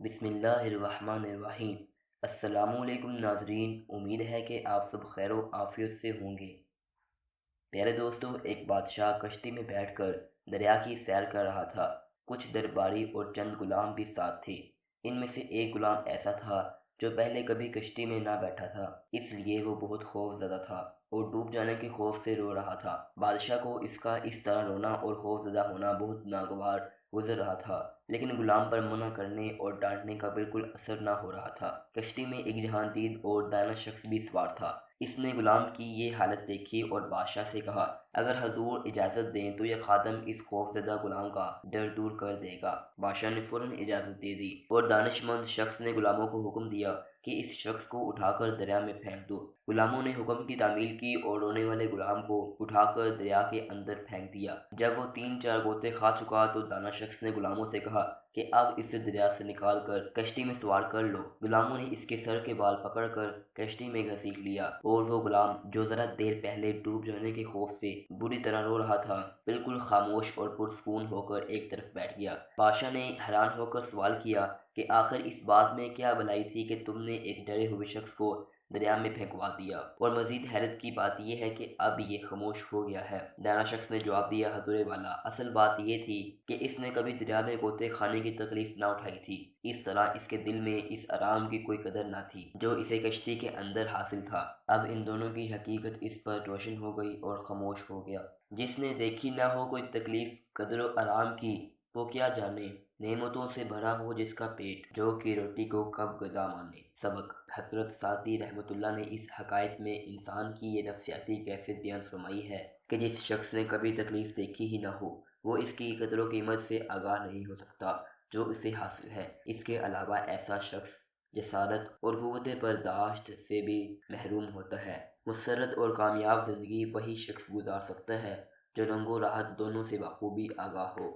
بسم اللہ الرحمن الرحیم۔ السلام علیکم ناظرین، امید ہے کہ آپ سب خیر و عافیت سے ہوں گے۔ پیارے دوستو، ایک بادشاہ کشتی میں بیٹھ کر دریا کی سیر کر رہا تھا۔ کچھ درباری اور چند غلام بھی ساتھ تھے۔ ان میں سے ایک غلام ایسا تھا جو پہلے کبھی کشتی میں نہ بیٹھا تھا، اس لیے وہ بہت خوف زدہ تھا اور ڈوب جانے کے خوف سے رو رہا تھا۔ بادشاہ کو اس کا اس طرح رونا اور خوف زدہ ہونا بہت ناگوار گزر رہا تھا، لیکن غلام پر منع کرنے اور ڈانٹنے کا بالکل اثر نہ ہو رہا تھا۔ کشتی میں ایک جہان دید اور دانا شخص بھی سوار تھا۔ اس نے غلام کی یہ حالت دیکھی اور بادشاہ سے کہا، اگر حضور اجازت دیں تو یہ خادم اس خوف زدہ غلام کا ڈر دور کر دے گا۔ بادشاہ نے فوراً اجازت دے دی اور دانش مند شخص نے غلاموں کو حکم دیا کہ اس شخص کو اٹھا کر دریا میں پھینک دو۔ غلاموں نے حکم کی تعمیل کی اور رونے والے غلام کو اٹھا کر دریا کے اندر پھینک دیا۔ جب وہ 3-4 غوطے کھا چکا تو دانا شخص نے غلاموں سے کہا کہ اب اسے دریا سے نکال کر کشتی میں سوار کر لو۔ غلاموں نے اس کے سر کے بال پکڑ کر کشتی میں گھسیٹ لیا اور وہ غلام جو ذرا دیر پہلے ڈوب جانے کے خوف سے بری طرح رو رہا تھا، بالکل خاموش اور پرسکون ہو کر ایک طرف بیٹھ گیا۔ بادشاہ نے حیران ہو کر سوال کیا کہ آخر اس بات میں کیا بھلائی تھی کہ تم نے ایک ڈرے ہوئے شخص کو دریا میں پھینکوا دیا، اور مزید حیرت کی بات یہ ہے کہ اب یہ خاموش ہو گیا ہے۔ دانا شخص نے جواب دیا، حضور والا، اصل بات یہ تھی کہ اس نے کبھی دریا میں غوطے کھانے کی تکلیف نہ اٹھائی تھی، اس طرح اس کے دل میں اس آرام کی کوئی قدر نہ تھی جو اسے کشتی کے اندر حاصل تھا۔ اب ان دونوں کی حقیقت اس پر روشن ہو گئی اور خاموش ہو گیا۔ جس نے دیکھی نہ ہو کوئی تکلیف قدر و آرام کی، وہ کیا جانے نعمتوں سے بھرا ہو جس کا پیٹ، جو کہ روٹی کو کب غذا مانے۔ سبق: حضرت سعدی رحمۃ اللہ نے اس حکایت میں انسان کی یہ نفسیاتی کیفیت بیان فرمائی ہے کہ جس شخص نے کبھی تکلیف دیکھی ہی نہ ہو، وہ اس کی قدر و قیمت سے آگاہ نہیں ہو سکتا جو اسے حاصل ہے۔ اس کے علاوہ ایسا شخص جسارت اور قوت برداشت سے بھی محروم ہوتا ہے۔ مسرت اور کامیاب زندگی وہی شخص گزار سکتا ہے جو رنگ و راحت دونوں سے بخوبی آگاہ ہو۔